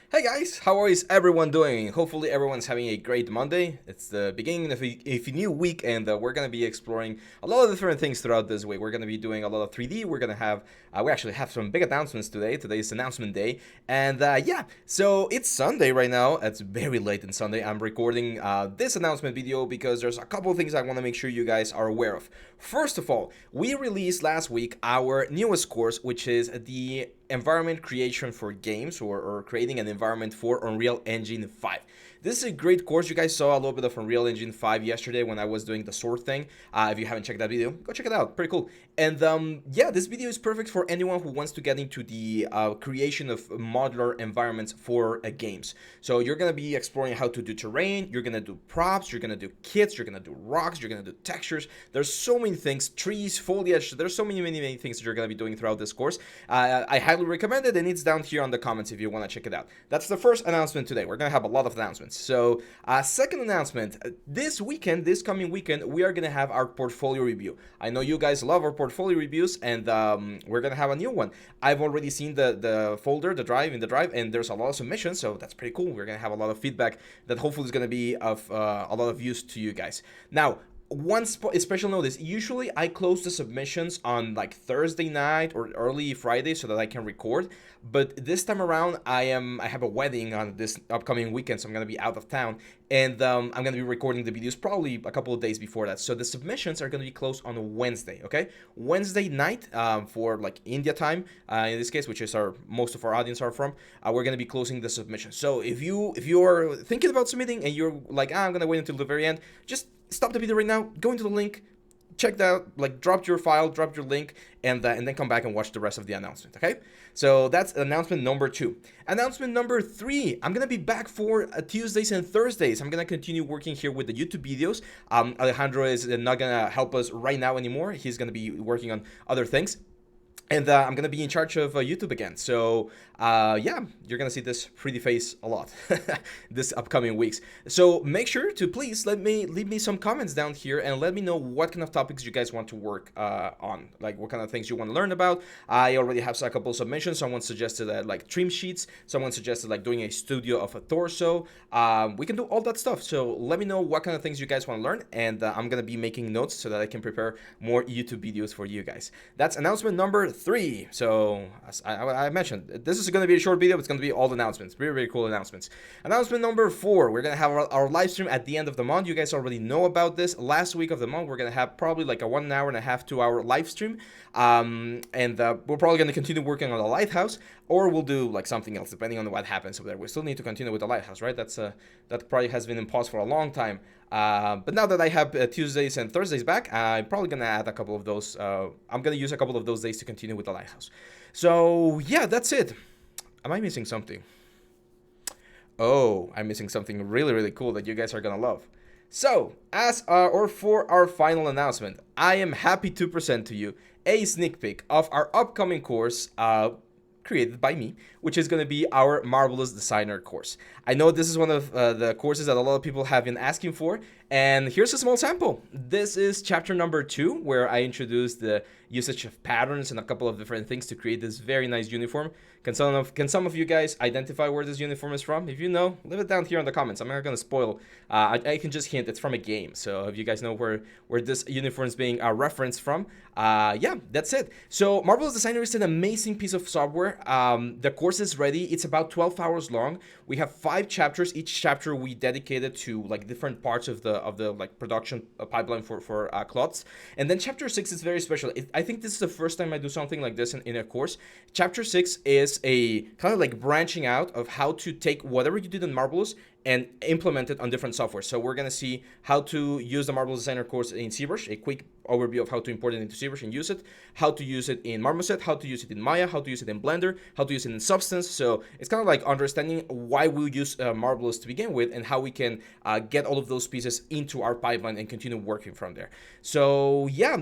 Hey guys, how is everyone doing? Hopefully everyone's having a great Monday. It's the beginning of a new week and we're going to be exploring a lot of different things throughout this week. We're going to be doing a lot of 3D. We're going to have, we actually have some big announcements today. Today's announcement day. And yeah, so it's Sunday right now. It's very late in Sunday. I'm recording this announcement video because there's a couple of things I want to make sure you guys are aware of. First of all, we released last week our newest course, which is the environment creation for games or creating an environment for Unreal Engine 5. This is a great course. You guys saw a little bit of Unreal Engine 5 yesterday when I was doing the sword thing. If you haven't checked that video, go check it out. Pretty cool. And yeah, this video is perfect for anyone who wants to get into the creation of modular environments for games. So you're going to be exploring how to do terrain, you're going to do props, you're going to do kits, you're going to do rocks, you're going to do textures. There's so many things, trees, foliage, there's so many things that you're going to be doing throughout this course. I highly recommend it, and it's down here on the comments if you want to check it out. That's the first announcement today. We're going to have a lot of announcements. So second announcement, this coming weekend, we are going to have our portfolio review. I know you guys love our portfolio reviews, and we're going to have a new one. I've already seen the folder, the drive, and there's a lot of submissions, so that's pretty cool. We're going to have a lot of feedback that hopefully is going to be of a lot of use to you guys. Now, one special notice, usually I close the submissions on like Thursday night or early Friday so that I can record, but this time around I have a wedding on this upcoming weekend, so I'm gonna be out of town, and I'm gonna be recording the videos probably a couple of days before that. So the submissions are gonna be closed on Wednesday, okay? Wednesday night for like India time, in this case, which is most of our audience are from. We're gonna be closing the submission. So if you are thinking about submitting and you're like, I'm gonna wait until the very end, just stop the video right now, go into the link, check that out, like drop your file, drop your link, and then come back and watch the rest of the announcement, okay? So that's announcement number 2. Announcement number 3, I'm gonna be back for Tuesdays and Thursdays. I'm gonna continue working here with the YouTube videos. Alejandro is not gonna help us right now anymore. He's gonna be working on other things. And I'm going to be in charge of YouTube again. So, yeah, you're going to see this pretty face a lot this upcoming weeks. So make sure to please leave me some comments down here and let me know what kind of topics you guys want to work on. Like what kind of things you want to learn about. I already have a couple submissions. Someone suggested like trim sheets. Someone suggested like doing a studio of a torso. We can do all that stuff. So let me know what kind of things you guys want to learn. And I'm going to be making notes so that I can prepare more YouTube videos for you guys. That's announcement number 3. So as I mentioned, this is going to be a short video. It's going to be all announcements, very cool announcements. Announcement number 4, we're going to have our live stream at the end of the month. You guys already know about this. Last week of the month, we're going to have probably like a 1 hour and a half, 2 hour live stream, and we're probably going to continue working on the lighthouse, or we'll do like something else depending on what happens over there. We still need to continue with the lighthouse, right? That probably has been in pause for a long time. But now that I have Tuesdays and Thursdays back, I'm probably gonna add a couple of those. I'm gonna use a couple of those days to continue with the lighthouse. So yeah, that's it. Am I missing something? Oh, I'm missing something really cool that you guys are gonna love. So, or for our final announcement, I am happy to present to you a sneak peek of our upcoming course, created by me, which is going to be our Marvelous Designer course. I know this is one of the courses that a lot of people have been asking for, and here's a small sample. This is chapter number 2, where I introduced the usage of patterns and a couple of different things to create this very nice uniform. Can some of you guys identify where this uniform is from? If you know, leave it down here in the comments. I'm not going to spoil. I can just hint it's from a game. So if you guys know where this uniform is being referenced from, yeah, that's it. So Marvelous Designer is an amazing piece of software. The course is ready. It's about 12 hours long. We have 5 chapters. Each chapter we dedicated to like different parts of the like production pipeline for cloths. And then chapter 6 is very special. I think this is the first time I do something like this in a course. Chapter 6 is a kind of like branching out of how to take whatever you did in Marvelous and implement it on different software. So we're going to see how to use the Marvelous Designer course in ZBrush, a quick overview of how to import it into ZBrush and use it, how to use it in Marmoset, how to use it in Maya, how to use it in Blender, how to use it in Substance. So it's kind of like understanding why we use Marvelous to begin with and how we can get all of those pieces into our pipeline and continue working from there. So yeah,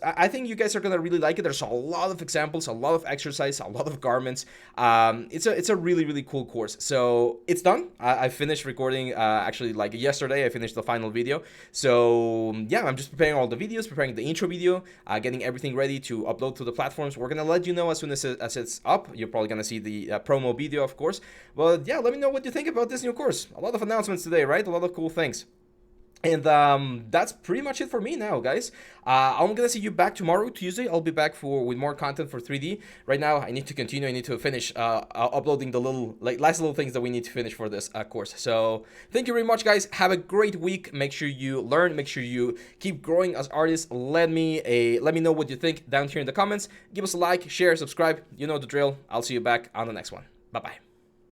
I think you guys are going to really like it. There's a lot of examples, a lot of exercise, a lot of garments. It's a really cool course. So it's done. I finished finished recording actually like yesterday. I finished the final video. So yeah, I'm just preparing all the videos, preparing the intro video, getting everything ready to upload to the platforms. We're gonna let you know as soon as it's up. You're probably gonna see the promo video, of course. But yeah, let me know what you think about this new course. A lot of announcements today, right? A lot of cool things. And that's pretty much it for me now, guys. I'm gonna see you back tomorrow, Tuesday. I'll be back with more content for 3D. Right now, I need to continue. I need to finish uploading the last little things that we need to finish for this course. So thank you very much, guys. Have a great week. Make sure you learn. Make sure you keep growing as artists. Let me know what you think down here in the comments. Give us a like, share, subscribe. You know the drill. I'll see you back on the next one. Bye bye.